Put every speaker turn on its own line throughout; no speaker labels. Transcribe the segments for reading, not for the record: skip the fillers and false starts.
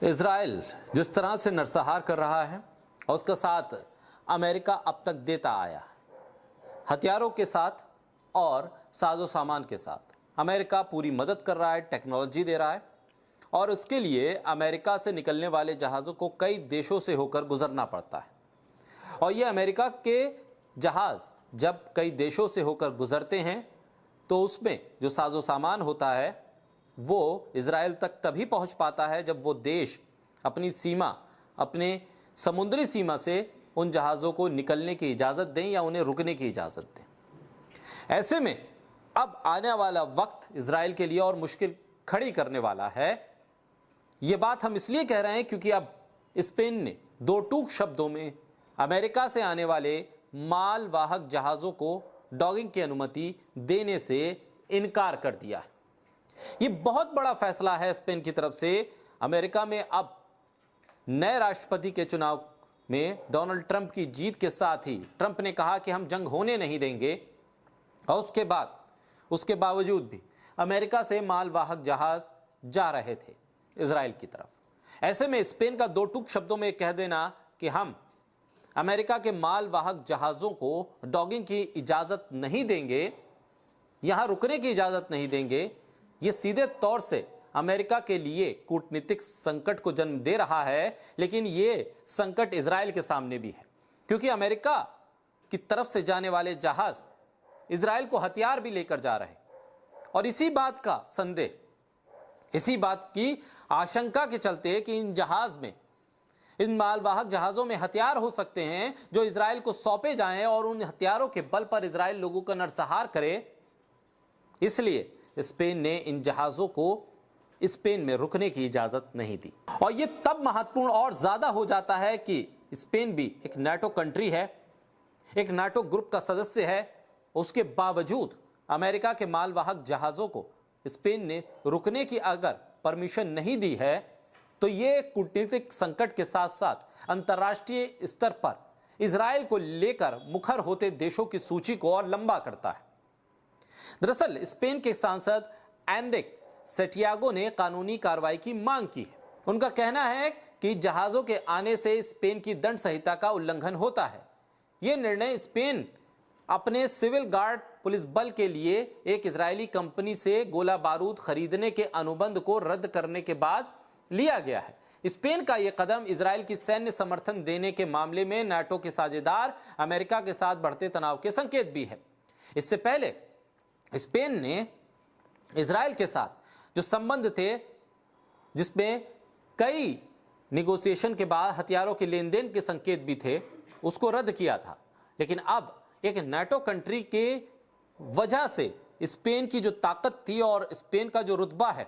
Israel जिस तरह से नरसंहार कर रहा है और उसका साथ अमेरिका अब तक देता आया, हथियारों के साथ और साजो सामान के साथ अमेरिका पूरी मदद कर रहा है, टेक्नोलॉजी दे रहा है और उसके लिए अमेरिका से निकलने वाले जहाज़ों को कई देशों से होकर गुजरना पड़ता है। और ये अमेरिका के जहाज़ जब कई देशों से होकर गुजरते हैं तो उसमें जो साजो सामान होता है वो इजराइल तक तभी पहुंच पाता है जब वो देश अपनी सीमा, अपने समुद्री सीमा से उन जहाज़ों को निकलने की इजाज़त दें या उन्हें रुकने की इजाज़त दें। ऐसे में अब आने वाला वक्त इजराइल के लिए और मुश्किल खड़ी करने वाला है। ये बात हम इसलिए कह रहे हैं क्योंकि अब स्पेन ने दो टूक शब्दों में अमेरिका से आने वाले माल वाहक जहाज़ों को डॉगिंग की अनुमति देने से इनकार कर दिया है। ये बहुत बड़ा फैसला है स्पेन की तरफ से। अमेरिका में अब नए राष्ट्रपति के चुनाव में डोनाल्ड ट्रंप की जीत के साथ ही ट्रंप ने कहा कि हम जंग होने नहीं देंगे और उसके बावजूद भी अमेरिका से मालवाहक जहाज जा रहे थे इजराइल की तरफ। ऐसे में स्पेन का दो टूक शब्दों में कह देना कि हम अमेरिका के मालवाहक जहाजों को डॉगिंग की इजाजत नहीं देंगे, यहां रुकने की इजाजत नहीं देंगे, ये सीधे तौर से अमेरिका के लिए कूटनीतिक संकट को जन्म दे रहा है। लेकिन ये संकट इजराइल के सामने भी है क्योंकि अमेरिका की तरफ से जाने वाले जहाज इजराइल को हथियार भी लेकर जा रहे और इसी बात का संदेह, इसी बात की आशंका के चलते कि इन मालवाहक जहाजों में हथियार हो सकते हैं जो इजराइल को सौंपे जाएं और उन हथियारों के बल पर इजराइल लोगों का नरसंहार करे, इसलिए स्पेन ने इन जहाजों को स्पेन में रुकने की इजाजत नहीं दी। और यह तब महत्वपूर्ण और ज्यादा हो जाता है कि स्पेन भी एक नाटो कंट्री है, एक नाटो ग्रुप का सदस्य है। उसके बावजूद अमेरिका के मालवाहक जहाजों को स्पेन ने रुकने की अगर परमिशन नहीं दी है तो यह कूटनीतिक संकट के साथ साथ अंतर्राष्ट्रीय स्तर पर इजराइल को लेकर मुखर होते देशों की सूची को और लंबा करता है। दरअसल स्पेन के सांसद एनरिक सेटियागो ने कानूनी कार्रवाई की मांग की है। उनका कहना है कि जहाजों के आने से स्पेन की दंड संहिता का उल्लंघन होता है। यह निर्णय स्पेन अपने सिविल गार्ड पुलिस बल के लिए एक इजरायली कंपनी से गोला बारूद खरीदने के अनुबंध को रद्द करने के बाद लिया गया है। स्पेन का यह कदम इजरायल की सैन्य समर्थन देने के मामले में नाटो के साझेदार अमेरिका के साथ बढ़ते तनाव के संकेत भी है। इससे पहले स्पेन ने इजरायल के साथ जो संबंध थे, जिसमें कई निगोशिएशन के बाद हथियारों के लेन देन के संकेत भी थे, उसको रद्द किया था। लेकिन अब एक नाटो कंट्री के वजह से स्पेन की जो ताकत थी और स्पेन का जो रुतबा है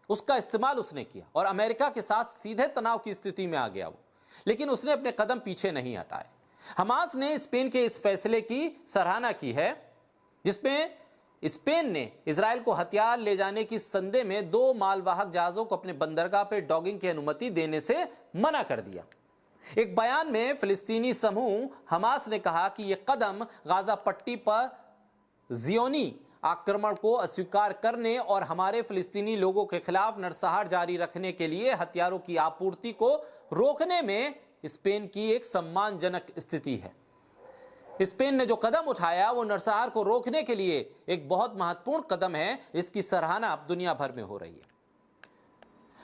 उसका इस्तेमाल उसने किया और अमेरिका के साथ सीधे तनाव की स्थिति में आ गया वो। लेकिन उसने अपने कदम पीछे नहीं हटाए। हमास ने स्पेन के इस फैसले की सराहना की है जिसमें स्पेन ने इजरायल को हथियार ले जाने की संदेह में दो मालवाहक जहाजों को अपने बंदरगाह पर डॉगिंग की अनुमति देने से मना कर दिया। एक बयान में फिलिस्तीनी समूह हमास ने कहा कि यह कदम गाजा पट्टी पर जियोनी आक्रमण को अस्वीकार करने और हमारे फिलिस्तीनी लोगों के खिलाफ नरसंहार जारी रखने के लिए हथियारों की आपूर्ति को रोकने में स्पेन की एक सम्मानजनक स्थिति है। स्पेन ने जो कदम उठाया वो नरसंहार को रोकने के लिए एक बहुत महत्वपूर्ण कदम है। इसकी सराहना अब दुनिया भर में हो रही है।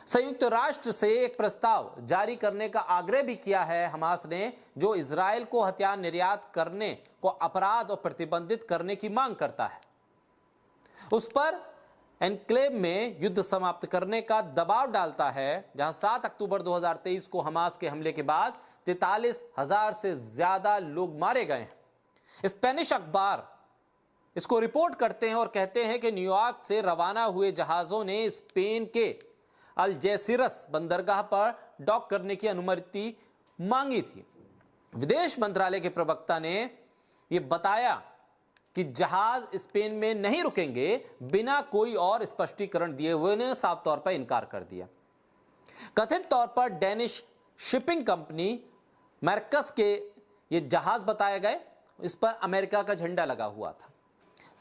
संयुक्त राष्ट्र से एक प्रस्ताव जारी करने का आग्रह भी किया है हमास ने, जो इजरायल को हथियार निर्यात करने को अपराध और प्रतिबंधित करने की मांग करता है। उस पर एनक्लेव में युद्ध समाप्त करने का दबाव डालता है, जहां 7 अक्टूबर 2023 को हमास के हमले के बाद 43,000 से ज्यादा लोग मारे गए हैं। स्पेनिश अखबार इसको रिपोर्ट करते हैं और कहते हैं कि न्यूयॉर्क से रवाना हुए जहाजों ने स्पेन के अल्जेसिरस बंदरगाह पर डॉक करने की अनुमति मांगी थी। विदेश मंत्रालय के प्रवक्ता ने यह बताया कि जहाज स्पेन में नहीं रुकेंगे बिना कोई और स्पष्टीकरण दिए हुए ने साफ तौर पर इनकार कर दिया। कथित तौर पर डेनिश शिपिंग कंपनी मैर्कस के ये जहाज बताए गए, इस पर अमेरिका का झंडा लगा हुआ था।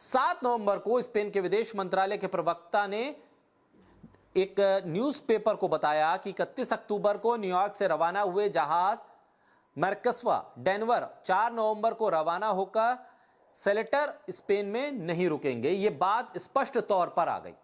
7 नवंबर को स्पेन के विदेश मंत्रालय के प्रवक्ता ने एक न्यूज़पेपर को बताया कि 31 अक्टूबर को न्यूयॉर्क से रवाना हुए जहाज मर्कसवा डेनवर 4 नवंबर को रवाना होकर सेलेटर स्पेन में नहीं रुकेंगे। ये बात स्पष्ट तौर पर आ गई।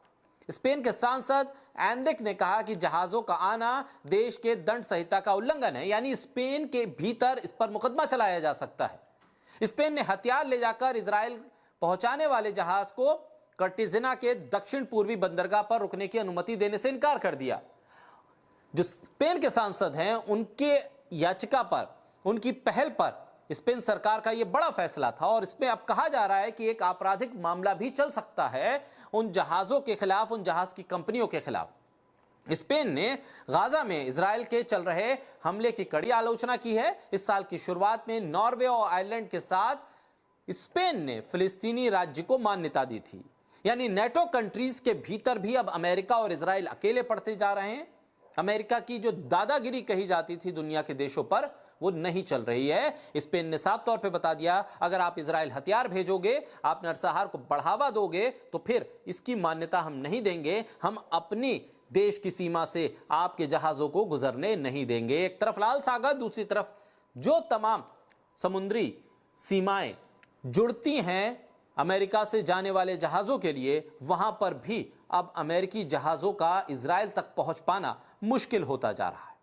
स्पेन के सांसद एनरिक ने कहा कि जहाजों का आना देश के दंड संहिता का उल्लंघन है, यानी स्पेन के भीतर इस पर मुकदमा चलाया जा सकता है। स्पेन ने हथियार ले जाकर इजराइल पहुंचाने वाले जहाज को कर्टिजिना के दक्षिण पूर्वी बंदरगाह पर रुकने की अनुमति देने से इनकार कर दिया। जो स्पेन के सांसद हैं, उनके याचिका पर, उनकी पहल पर स्पेन सरकार का यह बड़ा फैसला था और इसमें अब कहा जा रहा है कि एक आपराधिक मामला भी चल सकता है उन जहाजों के खिलाफ, उन जहाज की कंपनियों के खिलाफ। स्पेन ने गाजा में इजराइल के चल रहे हमले की कड़ी आलोचना की है। इस साल की शुरुआत में नॉर्वे और आयरलैंड के साथ स्पेन ने फिलिस्तीनी राज्य को मान्यता दी थी। यानी नेटो कंट्रीज के भीतर भी अब अमेरिका और इजराइल अकेले पड़ते जा रहे हैं। अमेरिका की जो दादागिरी कही जाती थी दुनिया के देशों पर, वो नहीं चल रही है। स्पेन ने साफ तौर पे बता दिया, अगर आप इजराइल हथियार भेजोगे, आप नरसंहार को बढ़ावा दोगे, तो फिर इसकी मान्यता हम नहीं देंगे। हम अपनी देश की सीमा से आपके जहाजों को गुजरने नहीं देंगे। एक तरफ लाल सागर, दूसरी तरफ जो तमाम समुद्री सीमाएं जुड़ती हैं अमेरिका से जाने वाले जहाजों के लिए, वहां पर भी अब अमेरिकी जहाजों का इजराइल तक पहुंच पाना मुश्किल होता जा रहा है।